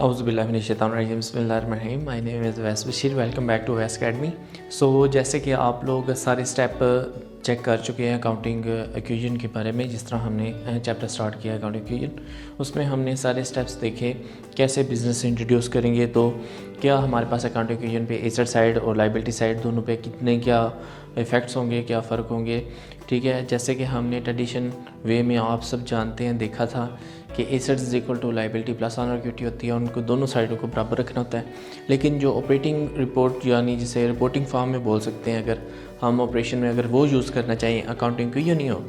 औज़ुबिल्लाहिमिनश्शैतानिर्रजीम बिस्मिल्लाहिर्रहमानिर्रहीम। My name is वैस Bashir. Welcome back to वैस अकेडमी। सो जैसे कि आप लोग सारे स्टेप चेक कर चुके हैं अकाउंटिंग इक्वेशन के बारे में, जिस तरह हमने चैप्टर स्टार्ट किया अकाउंटिंग इक्वेशन, उसमें हमने सारे स्टेप्स देखे कैसे बिज़नेस इंट्रोड्यूस करेंगे, तो क्या हमारे पास अकाउंटिंग इक्वेशन पे एसेट साइड और लायबिलिटी साइड दोनों पे कितने क्या इफ़ेक्ट्स होंगे, क्या फ़र्क होंगे। ठीक है, जैसे कि हमने ट्रेडिशन वे में आप सब जानते हैं देखा था कि assets is equal to liability plus owner equity होती है, उनको दोनों साइडों को बराबर रखना होता है। लेकिन जो ऑपरेटिंग रिपोर्ट यानी जिसे रिपोर्टिंग फॉर्म में बोल सकते हैं, अगर हम ऑपरेशन में अगर वो यूज़ करना चाहिए अकाउंटिंग की नहीं हो,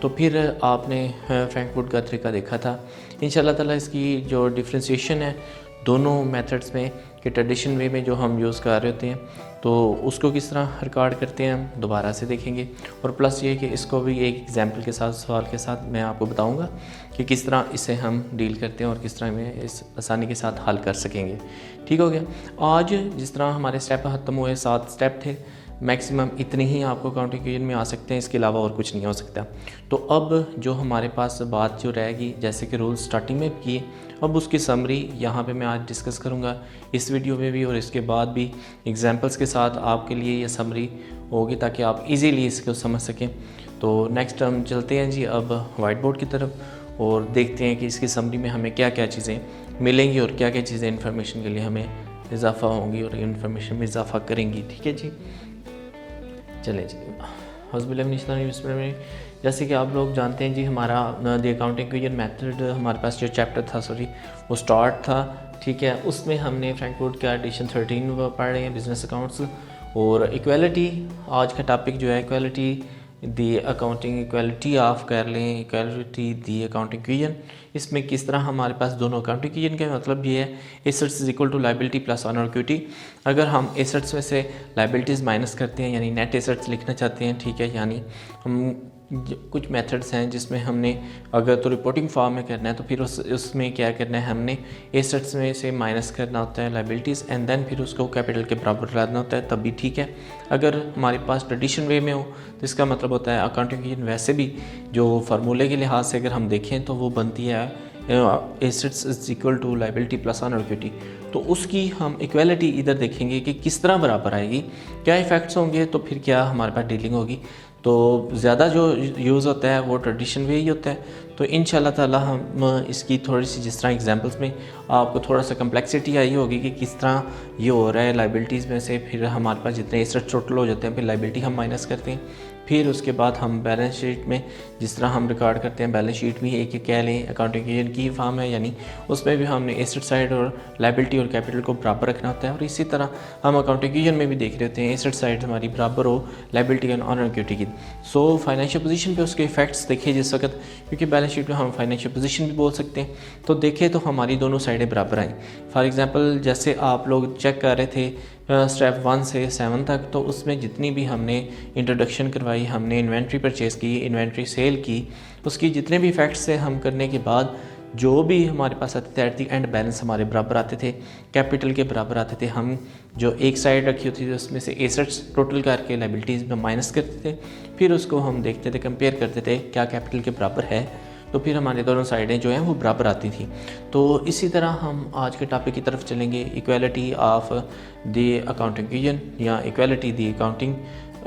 तो फिर आपने फ्रैंकफर्ट का तरीका देखा था। इंशाल्लाह ताला इसकी जो डिफ्रेंशिएशन है दोनों मेथड्स में कि ट्रेडिशन वे में जो हम यूज़ कर रहे होते हैं तो उसको किस तरह रिकॉर्ड करते हैं हम दोबारा से देखेंगे, और प्लस ये कि इसको भी एक एग्जांपल के साथ सवाल के साथ मैं आपको बताऊंगा कि किस तरह इसे हम डील करते हैं और किस तरह में इस आसानी के साथ हल कर सकेंगे। ठीक हो गया। आज जिस तरह हमारे स्टेप ख़त्म हुए, 7 स्टेप थे, मैक्सिमम इतने ही आपको अकाउंटिंग इक्वेशन में आ सकते हैं, इसके अलावा और कुछ नहीं हो सकता। तो अब जो हमारे पास बात जो रहेगी, जैसे कि रूल स्टार्टिंग में किए, अब उसकी समरी यहाँ पे मैं आज डिस्कस करूँगा इस वीडियो में भी, और इसके बाद भी एग्जांपल्स के साथ आपके लिए ये समरी होगी ताकि आप इजीली इसको समझ सकें। तो नेक्स्ट हम चलते हैं जी अब वाइट बोर्ड की तरफ और देखते हैं कि इसकी समरी में हमें क्या क्या चीज़ें मिलेंगी और क्या क्या चीज़ें इन्फॉर्मेशन के लिए हमें इजाफ़ा होंगी और इन्फॉर्मेशन में इजाफ़ा करेंगी। ठीक है जी, चलें जी। हौज़बिल्लाहि, जैसे कि आप लोग जानते हैं जी, हमारा द अकाउंटिंग इक्वेशन मेथड हमारे पास जो चैप्टर था वो स्टार्ट था। ठीक है, उसमें हमने फ्रैंकफर्ट का एडिशन 13 पढ़ रहे हैं, बिजनेस अकाउंट्स और इक्वालिटी। आज का टॉपिक जो है equality the accounting, equality of कर लें, इक्वालिटी दी अकाउंटिंग इक्वेशन। इसमें किस तरह हमारे पास दोनों अकाउंटिंग इक्वेशन का मतलब ये है assets is equal to liability plus owner equity. अगर हम एसेट्स में से लायबिलिटीज़ माइनस करते हैं यानी नेट एसेट्स लिखना चाहते हैं, ठीक है, यानी हम कुछ मेथड्स हैं जिसमें हमने अगर तो रिपोर्टिंग फॉर्म में करना है तो फिर उसमें क्या करना है, हमने एसेट्स में से माइनस करना होता है लायबिलिटीज़ एंड देन फिर उसको कैपिटल के बराबर लाना होता है, तब भी ठीक है। अगर हमारे पास ट्रेडिशन वे में हो तो इसका मतलब होता है अकाउंटिंग इक्वेशन वैसे भी जो फार्मूले के लिहाज से अगर हम देखें तो वो बनती है assets is equal to liability plus owner equity. तो उसकी हम इक्वालिटी इधर देखेंगे कि किस तरह बराबर आएगी, क्या इफ़ेक्ट्स होंगे, तो फिर क्या हमारे पास डीलिंग होगी। तो ज़्यादा जो यूज़ होता है वो ट्रेडिशन वे ही होता है। तो इंशाल्लाह ताला हम इसकी थोड़ी सी जिस तरह एग्जांपल्स में आपको थोड़ा सा कम्प्लेक्सिटी आई होगी कि किस तरह ये हो रहा है। लायबिलिटीज़ में से फिर हमारे पास जितने एसेट्स टोटल हो जाते हैं फिर लायबिलिटी हम माइनस करते हैं, फिर उसके बाद हम बैलेंस शीट में जिस तरह हम रिकॉर्ड करते हैं, बैलेंस शीट भी एक कह लें अकाउंटिंग इक्वेशन की फॉर्म है, यानी उसमें भी हमने एसेट साइड और लायबिलिटी और कैपिटल को बराबर रखना होता है। और इसी तरह हम अकाउंटिंग इक्वेशन में भी देख रहे होते हैं एसेट साइड हमारी बराबर हो लायबिलिटी एंड ऑनर इक्विटी की। सो फाइनेंशियल पोजीशन पे उसके इफेक्ट्स देखिए जिस वक्त, क्योंकि बैलेंस शीट में हम फाइनेंशियल पोजीशन भी बोल सकते हैं, तो देखें तो हमारी दोनों साइडें बराबर आई। फॉर एग्जांपल जैसे आप लोग चेक कर रहे थे स्टेप 1 से 7 तक, तो उसमें जितनी भी हमने इंट्रोडक्शन करवाई, हमने इन्वेंट्री परचेज़ की, इन्वेंट्री सेल की, उसकी जितने भी इफेक्ट्स से हम करने के बाद जो भी हमारे पास आते थे एट दी एंड बैलेंस हमारे बराबर आते थे, कैपिटल के बराबर आते थे। हम जो एक साइड रखी होती थी उसमें से एसेट्स टोटल करके लायबिलिटीज़ में माइनस करते थे, फिर उसको हम देखते थे, कंपेयर करते थे क्या कैपिटल के बराबर है, तो फिर हमारे दोनों साइडें जो हैं वो बराबर आती थी। तो इसी तरह हम आज के टॉपिक की तरफ चलेंगे, equality of the accounting equation या इक्वालिटी द अकाउंटिंग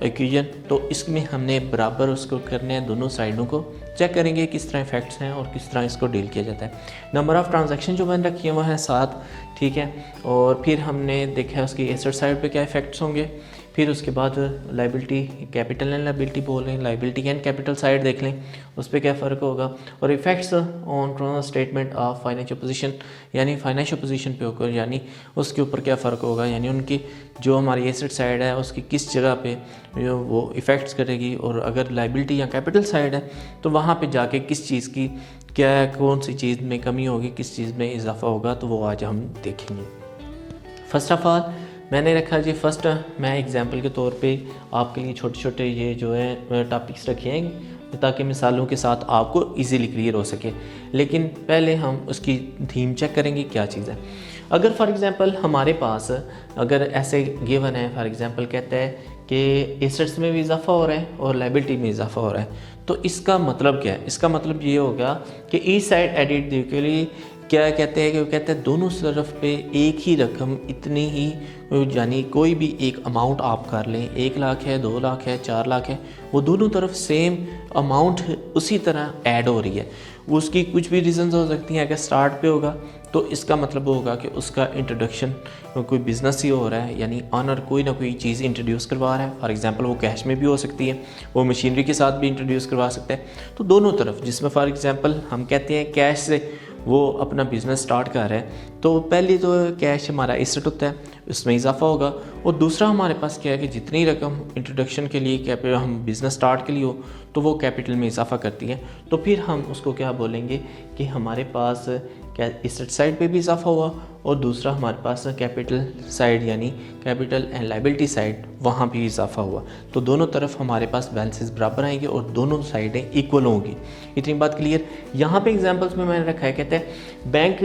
इक्वेशन। तो इसमें हमने बराबर उसको करने हैं, दोनों साइडों को चेक करेंगे किस तरह इफेक्ट्स हैं और किस तरह इसको डील किया जाता है। नंबर ऑफ़ ट्रांजैक्शन जो मैंने रखी है वो है 7, ठीक है। और फिर हमने देखा है उसकी एसेट साइड पे क्या इफेक्ट्स होंगे, फिर उसके बाद लायबिलिटी, कैपिटल एंड लायबिलिटी बोल रहे हैं, लायबिलिटी एंड कैपिटल साइड देख लें उस पर क्या फ़र्क होगा, और effects on statement of financial position यानी फाइनेंशियल पोजीशन पे होकर, यानी उसके ऊपर क्या फ़र्क होगा, यानी उनकी जो हमारी एसेट साइड है उसकी किस जगह पे वो इफ़ेक्ट्स करेगी, और अगर लायबिलिटी या कैपिटल साइड है तो वहाँ पे जाके किस चीज़ की क्या, कौन सी चीज़ में कमी होगी, किस चीज़ में इजाफा होगा, तो वो आज हम देखेंगे। फर्स्ट ऑफ़ ऑल मैंने रखा जी, फर्स्ट मैं एग्जांपल के तौर पे आपके लिए छोटे छोटे ये जो है टॉपिक्स रखे हैं ताकि मिसालों के साथ आपको इजीली क्लियर हो सके। लेकिन पहले हम उसकी थीम चेक करेंगे क्या चीज़ है। अगर फॉर एग्जांपल हमारे पास अगर ऐसे गिवन है, फॉर एग्जांपल कहता है कि एसेट्स में भी इजाफा हो रहा है और लायबिलिटी में इजाफा हो रहा है, तो इसका मतलब क्या है? इसका मतलब ये होगा कि ईच साइड एडिड इक्वली क्या कहते हैं कि वो कहते हैं दोनों तरफ पे एक ही रकम इतनी ही, यानी कोई भी एक अमाउंट आप कर लें, 1 लाख है, 2 लाख है, 4 लाख है, वो दोनों तरफ सेम अमाउंट उसी तरह ऐड हो रही है। उसकी कुछ भी रीज़न्स हो सकती हैं। अगर स्टार्ट पे होगा तो इसका मतलब होगा कि उसका इंट्रोडक्शन कोई बिज़नेस ही हो रहा है, यानी ऑनर कोई ना कोई चीज़ इंट्रोड्यूस करवा रहा है। फॉर एग्जांपल वो कैश में भी हो सकती है, वो मशीनरी के साथ भी इंट्रोड्यूस करवा सकता है। तो दोनों तरफ, जिसमें फॉर एग्जांपल हम कहते हैं कैश से वो अपना बिज़नेस स्टार्ट कर रहा है, तो पहले तो कैश हमारा एसेट होता है, उसमें इजाफा होगा। और दूसरा हमारे पास क्या है कि जितनी रकम इंट्रोडक्शन के लिए कैपिटल हम बिज़नेस स्टार्ट के लिए हो तो वो कैपिटल में इजाफा करती है। तो फिर हम उसको क्या बोलेंगे कि हमारे पास क्या एसेट साइड पे भी इजाफा हुआ, और दूसरा हमारे पास कैपिटल साइड यानी कैपिटल एंड लायबिलिटी साइड वहाँ भी इजाफा हुआ। तो दोनों तरफ हमारे पास बैलेंसेस बराबर आएंगे और दोनों साइडें इक्वल होंगी। इतनी बात क्लियर। यहाँ पे एग्जांपल्स में मैंने रखा है, कहते हैं बैंक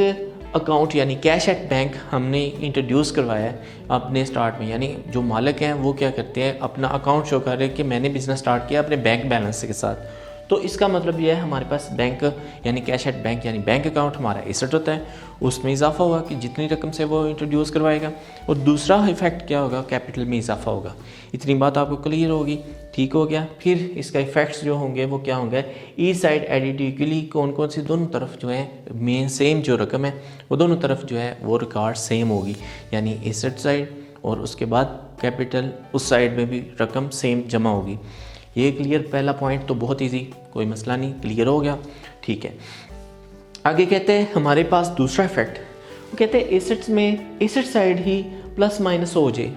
अकाउंट यानी कैश एट बैंक हमने इंट्रोड्यूस करवाया है अपने स्टार्ट में, यानी जो मालिक हैं वो क्या करते हैं अपना अकाउंट शो कर रहे हैं कि मैंने बिज़नेस स्टार्ट किया अपने बैंक बैलेंस के साथ। तो इसका मतलब यह है हमारे पास बैंक यानी कैश एट बैंक यानी बैंक अकाउंट हमारा एसेट होता है, उसमें इजाफा हुआ कि जितनी रकम से वो इंट्रोड्यूस करवाएगा। और दूसरा इफेक्ट क्या होगा, कैपिटल में इजाफा होगा। इतनी बात आपको क्लियर होगी, ठीक हो गया। फिर इसका इफेक्ट्स जो होंगे वो क्या होंगे, ईच साइड एडिड इक्वली, कौन कौन सी दोनों तरफ जो है मेन सेम जो रकम है वो दोनों तरफ जो है वो रिकॉर्ड सेम होगी, यानी एसेट साइड और उसके बाद कैपिटल उस साइड में भी रकम सेम जमा होगी। ये क्लियर, पहला पॉइंट तो बहुत इजी, कोई मसला नहीं, क्लियर हो गया, ठीक है। आगे कहते हैं हमारे पास दूसरा इफेक्ट, वो कहते हैं एसेट्स में एसेट साइड ही प्लस माइनस हो जाए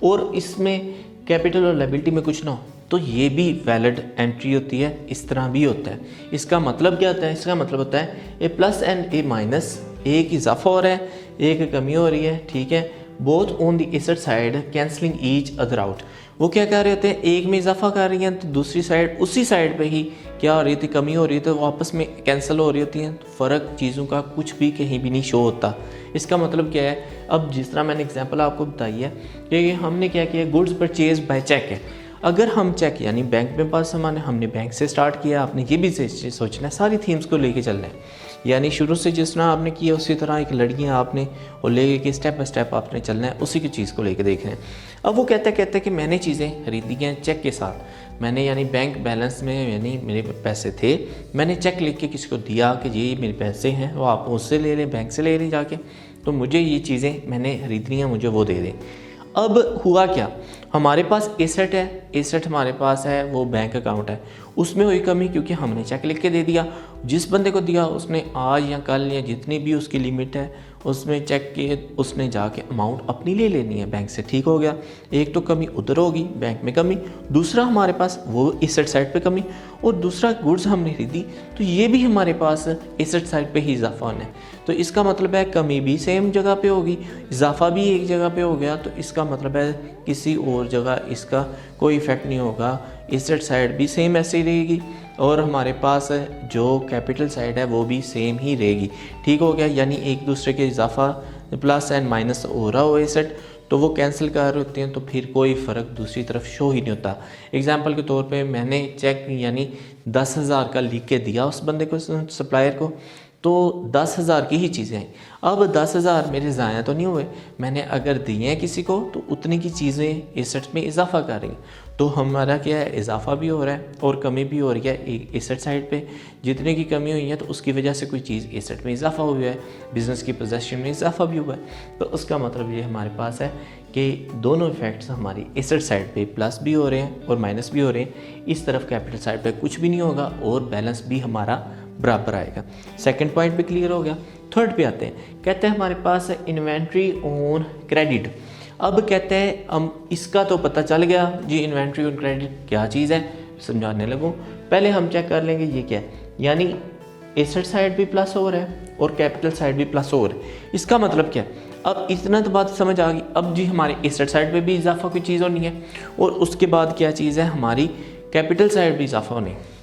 और इसमें कैपिटल और लायबिलिटी में कुछ ना हो, तो ये भी वैलिड एंट्री होती है। इस तरह भी होता है। इसका मतलब क्या होता है, इसका मतलब होता है a plus and A minus, एक इजाफा हो रहा है एक कमी हो रही है, ठीक है। Both on the asset side cancelling each other out, वो क्या कर रहे होते हैं, एक में इजाफा कर रही हैं तो दूसरी साइड उसी साइड पे ही क्या हो रही थी, कमी हो रही थी, वो आपस में कैंसिल हो रही होती हैं। तो फ़र्क चीज़ों का कुछ भी कहीं भी नहीं शो होता। इसका मतलब क्या है, अब जिस तरह मैंने एग्जांपल आपको बताई है कि हमने क्या किया, गुड्स परचेज बाय चेक है। अगर हम चेक यानी बैंक में पास सामान है, हमने बैंक से स्टार्ट किया, आपने ये भी सोचना है, सारी थीम्स को लेके चलना है, यानी शुरू से जिस तरह आपने किया उसी तरह एक लड़कियाँ आपने और लेके कि स्टेप बाय स्टेप आपने चलना है, उसी की चीज़ को लेके देखना है। अब वो कहते हैं कि मैंने चीज़ें खरीदी हैं चेक के साथ, मैंने यानी बैंक बैलेंस में यानी मेरे पैसे थे, मैंने चेक लिख के किसी को दिया कि ये मेरे पैसे हैं, वो आप उससे ले लें, बैंक से ले लें जाके, तो मुझे ये चीज़ें मैंने खरीदनी है, मुझे वो दे दें। अब हुआ क्या, हमारे पास एसेट है, एसेट हमारे पास है वो बैंक अकाउंट है, उसमें हुई कमी क्योंकि हमने चेक लिख के दे दिया। जिस बंदे को दिया उसने आज या कल या जितनी भी उसकी लिमिट है उसमें चेक के उसने जाके अमाउंट अपनी ले लेनी है बैंक से, ठीक हो गया। एक तो कमी उधर होगी बैंक में कमी, दूसरा हमारे पास वो एसेट साइड पे कमी, और दूसरा गुड्स हमने खरीदी तो ये भी हमारे पास एसेट साइड पे ही इजाफा होना है। तो इसका मतलब है कमी भी सेम जगह पे होगी, इजाफा भी एक जगह पे हो गया, तो इसका मतलब है किसी और जगह इसका कोई इफेक्ट नहीं होगा, एसेट साइड भी सेम ऐसे ही रहेगी और हमारे पास जो कैपिटल साइड है वो भी सेम ही रहेगी, ठीक हो गया। यानी एक दूसरे के इजाफा प्लस एंड माइनस हो रहा हो एसेट तो वो कैंसिल कर रहे होते हैं, तो फिर कोई फ़र्क दूसरी तरफ शो ही नहीं होता। एग्जांपल के तौर पे मैंने चेक यानी 10,000 का लिख के दिया उस बंदे को, सप्लायर को, तो 10,000 की ही चीज़ें हैं। अब 10,000 मेरे ज़ाया तो नहीं हुए, मैंने अगर दिए हैं किसी को तो उतनी की चीज़ें एसेट में इजाफा कर रही हैं, तो हमारा क्या है, इजाफा भी हो रहा है और कमी भी हो रही है एक एसेट साइड पे। जितने की कमी हुई है तो उसकी वजह से कोई चीज़ एसेट में इजाफा हुआ है, बिज़नेस की पोजेशन में इजाफा भी हुआ है। तो उसका मतलब ये हमारे पास है कि दोनों इफेक्ट्स हमारी एसेट साइड पे प्लस भी हो रहे हैं और माइनस भी हो रहे हैं। इस तरफ कैपिटल साइड पे कुछ भी नहीं होगा और बैलेंस भी हमारा बराबर आएगा। सेकंड पॉइंट भी क्लियर हो गया। थर्ड पे आते हैं, कहते हैं हमारे पास इन्वेंट्री ऑन क्रेडिट। अब कहते हैं हम इसका तो पता चल गया जी, इन्वेंट्री ऑन क्रेडिट क्या चीज़ है, समझाने लगूँ। पहले हम चेक कर लेंगे ये क्या है, यानी एसेट साइड भी प्लस हो रहा है और कैपिटल साइड भी प्लस हो रहा है। इसका मतलब क्या है, अब इतना तो बात समझ आ गई। अब जी हमारे एसेट साइड पे भी इजाफा कोई चीज़ होनी है और उसके बाद क्या चीज़ है, हमारी कैपिटल साइड भी इजाफा होनी है।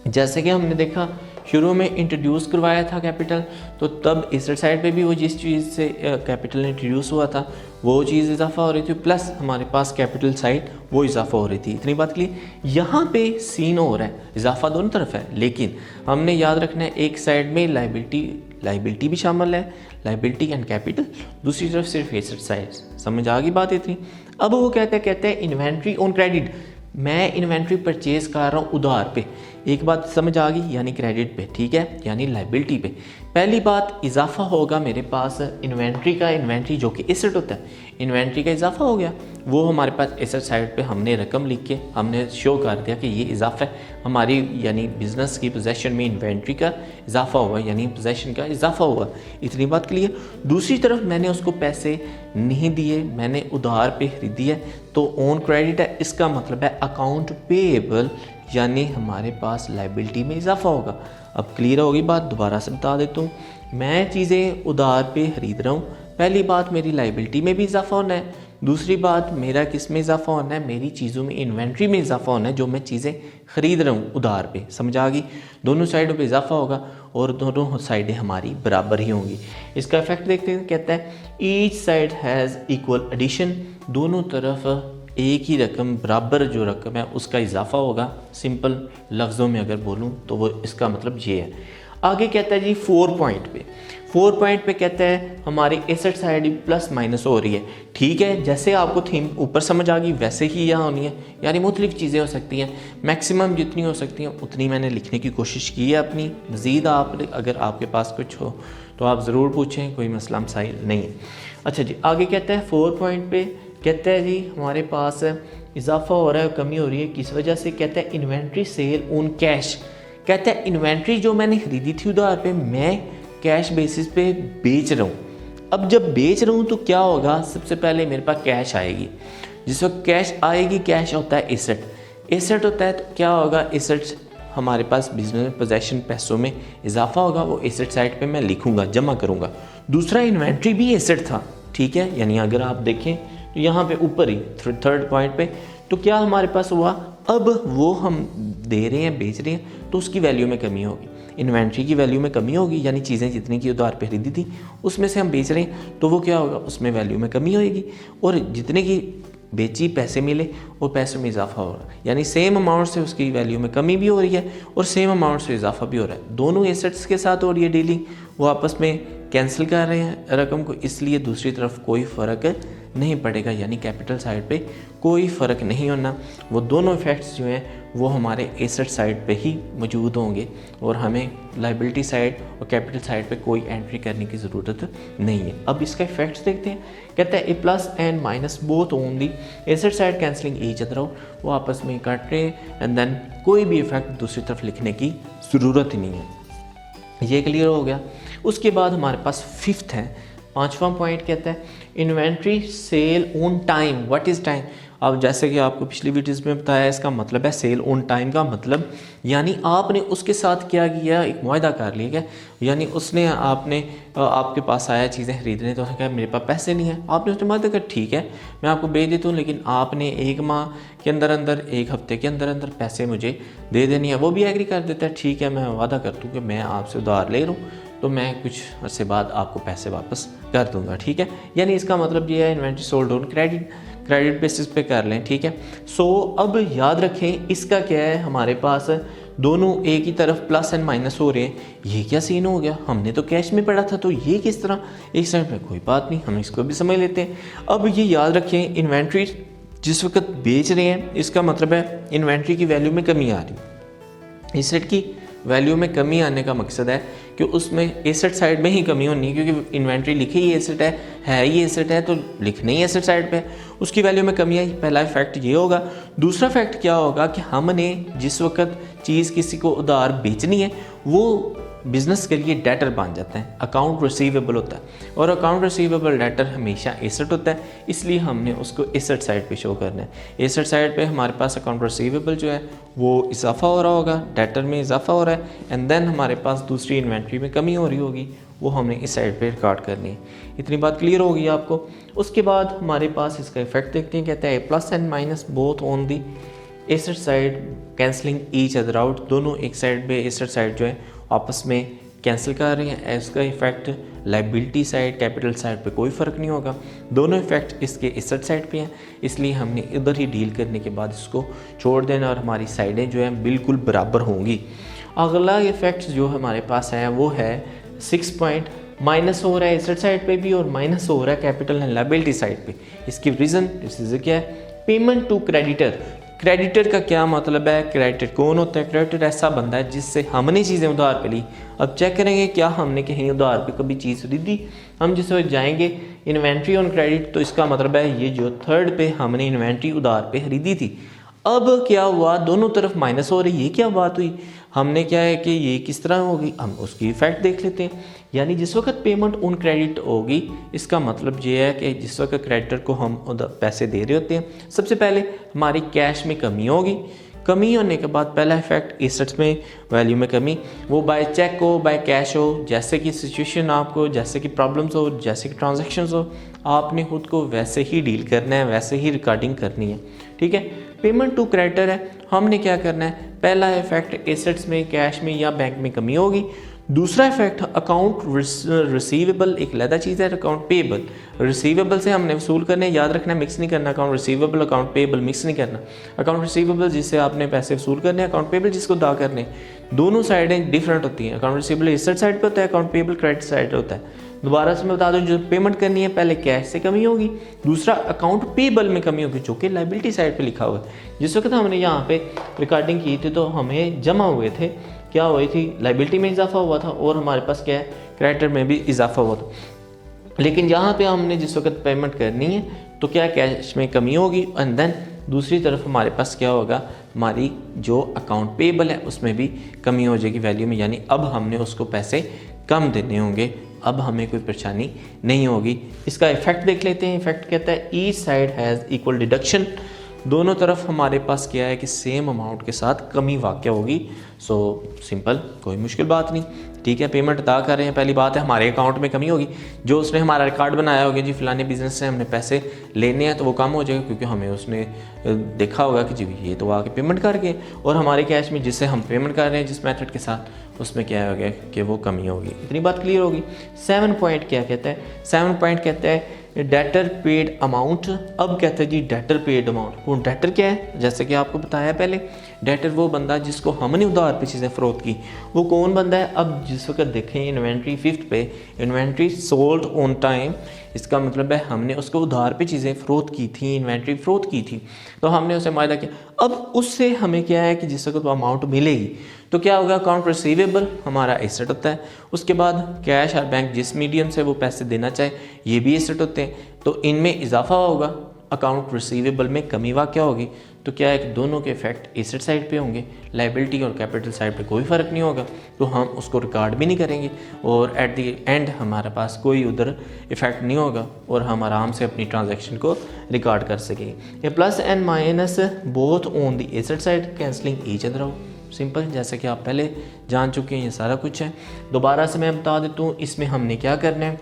जैसे कि हमने देखा शुरू में इंट्रोड्यूस करवाया था कैपिटल, तो तब एसेट साइड पे भी वो जिस चीज़ से कैपिटल इंट्रोड्यूस हुआ था वो चीज़ इजाफा हो रही थी, प्लस हमारे पास कैपिटल साइड वो इजाफा हो रही थी। इतनी बात के लिए यहाँ पे सीन हो रहा है, इजाफा दोनों तरफ है, लेकिन हमने याद रखना है एक साइड में लाइबिलिटी भी शामिल है, लाइबिलिटी एंड कैपिटल, दूसरी तरफ सिर्फ एसेट साइड। समझ आ गई बात इतनी। अब वो कहते हैं इन्वेंट्री ऑन क्रेडिट, मैं इन्वेंट्री परचेज कर रहा हूँ उधार पे। एक बात समझ आ गई, यानी क्रेडिट पे, ठीक है, यानी लाइबिलिटी पे। पहली बात, इजाफा होगा मेरे पास इन्वेंट्री का, इन्वेंट्री जो कि एसेट होता है, इन्वेंट्री का इजाफा हो गया, वो हमारे पास एसेट साइड पे हमने रकम लिख के हमने शो कर दिया कि ये इजाफा है हमारी, यानी बिजनेस की पोजेशन में इन्वेंट्री का इजाफा हुआ, यानी पोजेशन का इजाफा हुआ। इतनी बात क्लियर। दूसरी तरफ मैंने उसको पैसे नहीं दिए, मैंने उधार पे खरीदी है, तो ऑन क्रेडिट है, इसका मतलब है अकाउंट पेएबल, यानी हमारे पास लाइबिलिटी में इजाफा होगा। अब क्लियर होगी बात, दोबारा से बता देता हूँ, मैं चीज़ें उधार पे खरीद रहा हूँ, पहली बात मेरी लाइबिलिटी में भी इजाफा होना है, दूसरी बात मेरा किस में इजाफा होना है, मेरी चीज़ों में इन्वेंट्री में इजाफा होना है जो मैं चीज़ें खरीद रहा हूँ उधार पे। समझ आ गई, दोनों साइडों पे इजाफा होगा और दोनों साइडें हमारी बराबर ही होंगी। इसका इफेक्ट देखते हैं, कहता है each side has equal addition, दोनों तरफ एक ही रकम, बराबर जो रकम है उसका इजाफा होगा। सिंपल लफ्ज़ों में अगर बोलूँ तो वो इसका मतलब ये है। आगे कहता है जी 4 पॉइंट पे, 4 पॉइंट पे कहता है हमारी एसेट साइड प्लस माइनस हो रही है। ठीक है, जैसे आपको थीम ऊपर समझ आ गई वैसे ही यहाँ होनी है, यानी मुख्तलिफ चीज़ें हो सकती हैं, मैक्सिमम जितनी हो सकती हैं उतनी मैंने लिखने की कोशिश की है अपनी। मज़ीद आप अगर आपके पास कुछ हो तो आप ज़रूर पूछें, कोई मसला मसाइल नहीं है। अच्छा जी, आगे कहता है 4 पॉइंट पे कहता है जी हमारे पास इजाफा हो रहा है, कमी हो रही है, किस वजह से? कहता है इन्वेंट्री सेल ऑन कैश, कहता है इन्वेंट्री जो मैंने खरीदी थी उधार पे मैं कैश बेसिस पे बेच रहा हूँ। अब जब बेच रहा हूँ तो क्या होगा, सबसे पहले मेरे पास कैश आएगी, जिस वक्त कैश आएगी, कैश होता है एसेट, एसेट होता है तो क्या होगा, एसेट हमारे पास बिजनेस पोजेशन पैसों में इजाफा होगा, वो एसेट साइड पे मैं लिखूंगा, जमा करूंगा। दूसरा इन्वेंट्री भी एसेट था, ठीक है, यानी अगर आप देखें तो यहाँ पे ऊपर ही 3rd पॉइंट पे तो क्या हमारे पास हुआ, अब वो हम दे रहे हैं, बेच रहे हैं, तो उसकी वैल्यू में कमी होगी, इन्वेंट्री की वैल्यू में कमी होगी, यानी चीज़ें जितने की उधार पे खरीदी थी उसमें से हम बेच रहे हैं, तो वो क्या होगा, उसमें वैल्यू में कमी होगी, और जितने की बेची पैसे मिले और पैसों में इजाफा हो रहा है, यानी सेम अमाउंट से उसकी वैल्यू में कमी भी हो रही है और सेम अमाउंट से इजाफा भी हो रहा है। दोनों एसेट्स के साथ हो रही है डीलिंग, वो आपस में कैंसिल कर रहे हैं रकम को, इसलिए दूसरी तरफ कोई फ़र्क नहीं पड़ेगा, यानी कैपिटल साइड पे कोई फ़र्क नहीं होना। वो दोनों इफ़ेक्ट्स जो हैं वो हमारे एसेट साइड पे ही मौजूद होंगे और हमें लाइबिलिटी साइड और कैपिटल साइड पे कोई एंट्री करने की ज़रूरत नहीं है। अब इसका इफेक्ट्स देखते हैं, कहता है a plus and minus both on the asset side cancelling each other out, वो आपस में काट रहे हैं एंड देन कोई भी इफेक्ट दूसरी तरफ लिखने की ज़रूरत ही नहीं है। ये क्लियर हो गया। उसके बाद हमारे पास 5th है, 5वां पॉइंट कहता है inventory sale on time. What is time? अब जैसे कि आपको पिछली वीडियोस में बताया, इसका मतलब है सेल ऑन टाइम का मतलब, यानी आपने उसके साथ क्या किया, एक मुआहदा कर लिया क्या, यानी उसने आपके पास आया चीज़ें खरीदने, तो उसने कहा मेरे पास पैसे नहीं है, आपने उसने मुआहदा कहा ठीक है मैं आपको भेज देता हूँ, लेकिन आपने 1 माह के अंदर अंदर, 1 हफ्ते के अंदर अंदर पैसे मुझे दे देनी है। वो भी एग्री कर देता है, ठीक है मैं वादा करता हूँ कि मैं आपसे उधार ले रहा हूँ, तो मैं कुछ अरसे बाद आपको पैसे वापस कर दूंगा, ठीक है। यानी इसका मतलब ये है inventory sold on credit basis पे कर लें, ठीक है। सो अब याद रखें इसका क्या है, हमारे पास दोनों एक ही तरफ प्लस एंड माइनस हो रहे हैं। ये क्या सीन हो गया, हमने तो कैश में पढ़ा था, तो ये किस तरह एक साइड में, कोई बात नहीं, हम इसको भी समझ लेते हैं। अब ये याद रखें इन्वेंट्री जिस वक्त बेच रहे हैं, इसका मतलब है इन्वेंट्री की वैल्यू में कमी आ रही है। एसेट की वैल्यू में कमी आने का मकसद है कि उसमें एसेट साइड में ही कमी होनी है, क्योंकि इन्वेंट्री लिखी ही एसेट है ही एसेट है, तो लिखने ही एसेट साइड पे उसकी वैल्यू में कमी आई। पहला इफेक्ट ये होगा। दूसरा इफेक्ट क्या होगा कि हमने जिस वक्त चीज़ किसी को उधार बेचनी है, वो बिज़नेस के लिए डेटर बन जाता है, अकाउंट रिसीवेबल होता है, और अकाउंट रिसीवेबल डेटर हमेशा एसेट होता है, इसलिए हमने उसको एसेट साइड पे शो करना है। एसेट साइड पे हमारे पास अकाउंट रिसीवेबल जो है वो इजाफा हो रहा होगा, डेटर में इजाफा हो रहा है, एंड देन हमारे पास दूसरी इन्वेंट्री में कमी हो रही होगी, वो हमने इस साइड पे रिकॉर्ड करनी है। इतनी बात क्लियर होगी आपको। उसके बाद हमारे पास इसका इफेक्ट देखते हैं, कहता है plus and minus both on the asset side cancelling each other out, दोनों एक साइड पे एसेट साइड जो है आपस में कैंसिल कर रहे हैं, इसका effect liability side capital side पे कोई फ़र्क नहीं होगा, दोनों इफ़ेक्ट इसके एसेट साइड पे हैं, इसलिए हमने इधर ही डील करने के बाद इसको छोड़ देना और हमारी साइडें जो हैं बिल्कुल बराबर होंगी। अगला इफ़ेक्ट जो हमारे पास है वो है 6 पॉइंट माइनस हो रहा है एसेट साइड पे भी और माइनस हो रहा है कैपिटल एंड लायबिलिटी साइड पे। इसकी रीज़न क्या है, पेमेंट टू क्रेडिटर। क्रेडिटर का क्या मतलब है, क्रेडिटर कौन होता है, क्रेडिटर ऐसा बंदा है जिससे हमने चीज़ें उधार पे ली। अब चेक करेंगे क्या हमने कहीं उधार पे कभी चीज़ खरीदी, हम जिस वक्त जाएंगे इन्वेंट्री ऑन क्रेडिट, तो इसका मतलब है ये जो थर्ड पे हमने इन्वेंट्री उधार पे खरीदी थी। अब क्या हुआ, दोनों तरफ माइनस हो रही, ये क्या बात हुई, हमने क्या है कि ये किस तरह होगी, हम उसकी इफेक्ट देख लेते हैं। यानी जिस वक्त पेमेंट ऑन क्रेडिट होगी, इसका मतलब ये है कि जिस वक्त क्रेडिटर को हम पैसे दे रहे होते हैं, सबसे पहले हमारी कैश में कमी होगी। कमी होने के बाद पहला इफेक्ट एसेट्स में वैल्यू में कमी, वो बाय चेक हो बाय कैश हो, जैसे कि सिचुएशन आपको, जैसे कि प्रॉब्लम्स हो, जैसे कि ट्रांजैक्शंस हो, आपने खुद को वैसे ही डील करना है, वैसे ही रिकॉर्डिंग करनी है। ठीक है, पेमेंट टू क्रेडिटर है, हमने क्या करना है, पहला इफेक्ट एसेट्स में कैश में या बैंक में कमी होगी। दूसरा इफेक्ट अकाउंट रिसीवेबल, एक अलग चीज़ है अकाउंट पेबल। रिसीवेबल से हमने वसूल करने, याद रखना मिक्स नहीं करना, account receivable account payable mix नहीं करना। अकाउंट रिसीवेबल जिससे आपने पैसे वसूल करने, अकाउंट पेबल जिसको अदा करने, दोनों साइडें डिफरेंट होती हैं। अकाउंट रिसीवेबल एसेट साइड पे होता है, अकाउंट पेबल क्रेडिट साइड होता है। दोबारा से मैं बता दूं, जो पेमेंट करनी है पहले कैश से कमी होगी, दूसरा अकाउंट पेबल में कमी होगी जो कि लायबिलिटी साइड पे लिखा हुआ है। जिस वक्त हमने यहाँ पे रिकॉर्डिंग की थी तो हमें जमा हुए थे, क्या हुई थी, लायबिलिटी में इजाफा हुआ था और हमारे पास क्या है, क्रेडिटर में भी इजाफा हुआ था। लेकिन यहाँ पे हमने जिस वक्त पेमेंट करनी है तो क्या कैश में कमी होगी एंड देन दूसरी तरफ हमारे पास क्या होगा, हमारी जो अकाउंट पेबल है उसमें भी कमी हो जाएगी वैल्यू में, यानी अब हमने उसको पैसे कम देने होंगे, अब हमें कोई परेशानी नहीं होगी। इसका इफेक्ट देख लेते हैं। इफेक्ट कहता है each side has equal deduction, दोनों तरफ हमारे पास क्या है कि सेम अमाउंट के साथ कमी वाक़या होगी। सो सिंपल, कोई मुश्किल बात नहीं। ठीक है, पेमेंट अदा कर रहे हैं, पहली बात है हमारे अकाउंट में कमी होगी, जो उसने हमारा रिकॉर्ड बनाया होगा जी फलाने बिजनेस से हमने पैसे लेने हैं, तो वो कम हो जाएगा क्योंकि हमें उसने देखा होगा कि जी ये तो आके पेमेंट कर गए, और हमारे कैश में जिससे हम पेमेंट कर रहे हैं जिस मेथड के साथ, उसमें क्या हो गया कि वो कमी होगी। इतनी बात क्लियर होगी। 7 पॉइंट क्या कहता है, 7 पॉइंट कहता है डेटर पेड अमाउंट। अब कहते हैं जी डेटर पेड अमाउंट, वो डेटर क्या है, जैसे कि आपको बताया पहले, डेटर वो बंदा जिसको हमने उधार पे चीज़ें फ़रोख्त की, वो कौन बंदा है। अब जिस वक्त देखें इन्वेंट्री 5 पे, इन्वेंट्री सोल्ड ऑन टाइम, इसका मतलब है हमने उसको उधार पे चीज़ें फ़रोख्त की थी, इन्वेंट्री फ़रोख्त की थी, तो हमने उसे वायदा किया। अब उससे हमें क्या है कि जिस वक्त वो अमाउंट मिलेगी तो क्या होगा, अकाउंट रिसीवेबल हमारा एसेट होता है, उसके बाद कैश और बैंक जिस मीडियम से वो पैसे देना चाहे ये भी एसेट होते हैं, तो इनमें इजाफा होगा, अकाउंट रिसीवेबल में कमी वाक़या होगी, तो क्या है कि दोनों के इफेक्ट एसेट साइड पे होंगे, लायबिलिटी और कैपिटल साइड पे कोई फ़र्क नहीं होगा, तो हम उसको रिकॉर्ड भी नहीं करेंगे और एट द एंड हमारे पास कोई उधर इफेक्ट नहीं होगा और हम आराम से अपनी ट्रांजैक्शन को रिकॉर्ड कर सकेंगे। ये plus and minus both on the asset side cancelling each other out, simple, जैसे कि आप पहले जान चुके हैं, ये सारा कुछ है। दोबारा से मैं बता देता हूँ, इसमें हमने क्या करना है,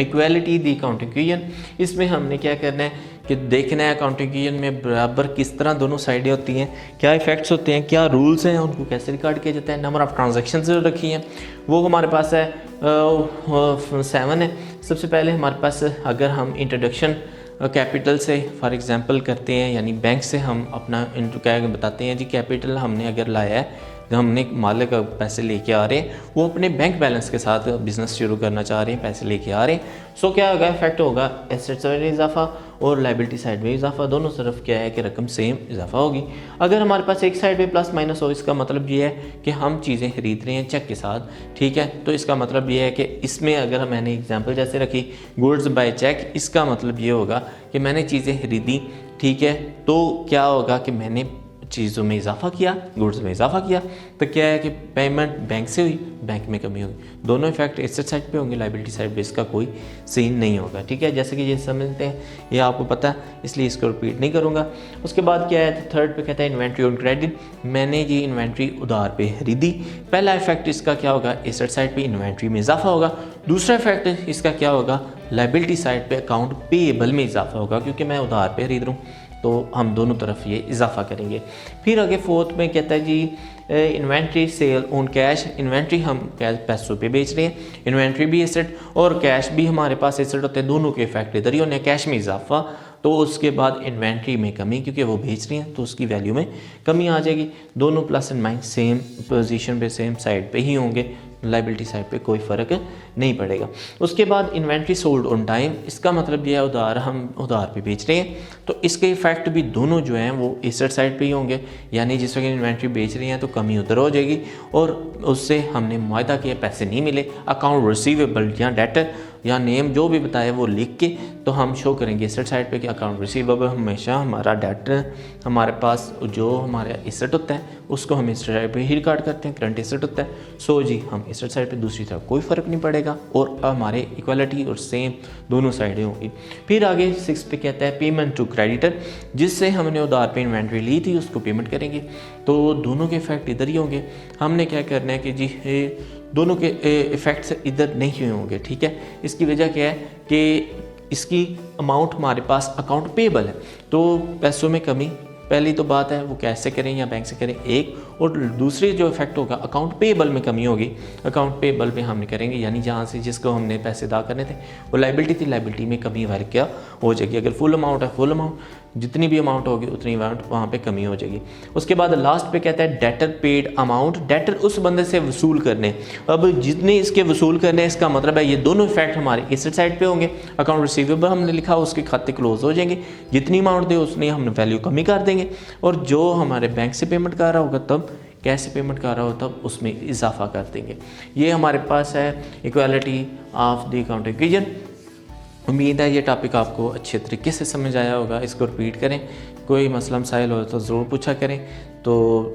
इक्वालिटी दी अकाउंटिंग इक्वेशन, इसमें हमने क्या करना है कि देखना है अकाउंटिंग इक्वेशन में बराबर किस तरह दोनों साइडें होती हैं, क्या इफेक्ट्स होते हैं, क्या रूल्स हैं, उनको कैसे रिकॉर्ड किया जाता है, नंबर ऑफ़ ट्रांजैक्शंस रखी हैं वो हमारे पास है 7 है। सबसे पहले हमारे पास अगर हम इंट्रोडक्शन कैपिटल से फॉर एग्जांपल करते हैं, यानी बैंक से हम अपना क्या बताते हैं जी, कैपिटल हमने अगर लाया है, हमने मालिक पैसे लेके आ रहे हैं, वो अपने बैंक बैलेंस के साथ बिज़नेस शुरू करना चाह रहे हैं, पैसे लेके आ रहे हैं, सो क्या होगा, इफेक्ट होगा एसेट साइड में इजाफा और लायबिलिटी साइड में इजाफा, दोनों तरफ क्या है कि रकम सेम इजाफा होगी। अगर हमारे पास एक साइड में प्लस माइनस हो, इसका मतलब ये है कि हम चीज़ें खरीद रहे हैं चेक के साथ, ठीक है, तो इसका मतलब ये है कि इसमें अगर मैंने एग्जांपल जैसे रखी गुड्स बाय चेक, इसका मतलब ये होगा कि मैंने चीज़ें खरीदी, ठीक है, तो क्या होगा कि मैंने चीज़ों में इजाफा किया, गुड्स में इजाफा किया, तो क्या है कि पेमेंट बैंक से हुई, बैंक में कमी होगी, दोनों इफेक्ट एसेट साइड पे होंगे, लायबिलिटी साइड पे इसका कोई सीन नहीं होगा। ठीक है, जैसे कि ये समझते हैं, ये आपको पता है, इसलिए इसको रिपीट नहीं करूँगा। उसके बाद क्या है, तो थर्ड पे कहता है इन्वेंट्री ऑन क्रेडिट, मैंने ये इन्वेंट्री उधार पे खरीदी, पहला इफेक्ट इसका क्या होगा, एसेट साइड पे इन्वेंट्री में इजाफा होगा, दूसरा इफेक्ट इसका क्या होगा, लायबिलिटी साइड पे अकाउंट पेएबल में इजाफा होगा, क्योंकि मैं उधार पे खरीद रहा हूँ। तो हम दोनों तरफ ये इजाफा करेंगे। फिर आगे फोर्थ में कहता है जी inventory sale on cash. Inventory हम पैसों पे बेच रहे हैं, इन्वेंट्री भी एसेट और कैश भी हमारे पास एसेट होते हैं, दोनों के इफेक्ट इधर ही होने। कैश में इजाफा तो उसके बाद इन्वेंट्री में कमी, क्योंकि वो बेच रही हैं तो उसकी वैल्यू में कमी आ जाएगी। दोनों plus and minus same position पे सेम साइड पे ही होंगे, लाइबिलिटी साइड पे कोई फ़र्क नहीं पड़ेगा। उसके बाद इन्वेंट्री सोल्ड ऑन टाइम, इसका मतलब ये है उधार हम उधार पे बेच रहे हैं तो इसके इफेक्ट भी दोनों जो हैं वो एसेट साइड पे ही होंगे, यानी जिस वक्त इन्वेंट्री बेच रही हैं तो कमी उधर हो जाएगी और उससे हमने मुआहदा किया पैसे नहीं मिले, अकाउंट रिसीवेबल या डेटर या नेम जो भी बताया वो लिख के तो हम शो करेंगे एसेट साइड पे कि अकाउंट रिसीवेबल हमेशा हमारा डेटर हमारे पास जो हमारा एसेट होता है उसको हम एसेट साइड पे ही रिकॉर्ड करते हैं, करंट एसेट होता है। सो जी हम एसेट साइड पे दूसरी तरफ कोई फ़र्क नहीं पड़ेगा और हमारे इक्वलिटी और सेम दोनों साइडें होंगी। फिर आगे 6 पे कहता है पेमेंट टू क्रेडिटर, जिससे हमने उधार पे इन्वेंट्री ली थी उसको पेमेंट करेंगे तो दोनों के इफेक्ट इधर ही होंगे। हमने क्या करना है कि जी दोनों के इफ़ेक्ट्स इधर नहीं होंगे, ठीक है। इसकी वजह क्या है कि इसकी अमाउंट हमारे पास अकाउंट पेबल है तो पैसों में कमी पहली तो बात है वो कैसे करें या बैंक से करें एक, और दूसरी जो इफेक्ट होगा अकाउंट पेबल में कमी होगी। अकाउंट पेबल में हमने करेंगे यानी जहाँ से जिसको हमने पैसे अदा करने थे वो लाइबिलिटी थी, लाइबिलिटी में कमी वाली क्या हो जाएगी। अगर फुल अमाउंट है फुल अमाउंट, जितनी भी अमाउंट होगी उतनी अमाउंट वहाँ पे कमी हो जाएगी। उसके बाद लास्ट पे कहता है डेटर पेड अमाउंट, डेटर उस बंदे से वसूल करने। अब जितने इसके वसूल करने इसका मतलब है ये दोनों इफेक्ट हमारे एसेट साइड पे होंगे। अकाउंट रिसीवेबल हमने लिखा उसके खाते क्लोज हो जाएंगे, जितनी अमाउंट दे उसने हमने वैल्यू कमी कर देंगे, और जो हमारे बैंक से पेमेंट कर रहा होगा तब कैसे पेमेंट कर रहा हो तब उसमें इजाफा कर देंगे। ये हमारे पास है equality of the accounting equation. उम्मीद है ये टॉपिक आपको अच्छे तरीके से समझ आया होगा। इसको रिपीट करें, कोई मसला मसाइल हो तो ज़रूर पूछा करें। तो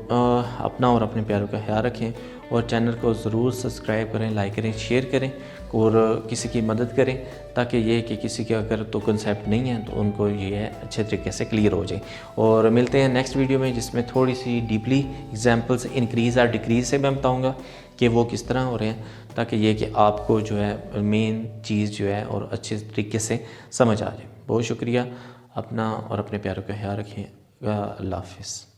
अपना और अपने प्यारों का ख्याल रखें और चैनल को ज़रूर सब्सक्राइब करें, लाइक करें, शेयर करें और किसी की मदद करें ताकि ये कि किसी के अगर तो कंसेप्ट नहीं है तो उनको ये अच्छे तरीके से क्लियर हो जाए। और मिलते हैं नेक्स्ट वीडियो में जिसमें थोड़ी सी डीपली एग्जांपल्स इंक्रीज़ और डिक्रीज़ से मैं बताऊँगा कि वो किस तरह हो रहे हैं, ताकि ये कि आपको जो है मेन चीज़ जो है और अच्छे तरीके से समझ आ जाए। बहुत शुक्रिया, अपना और अपने प्यारों का ख्याल रखें। अल्लाह हाफ़िज़।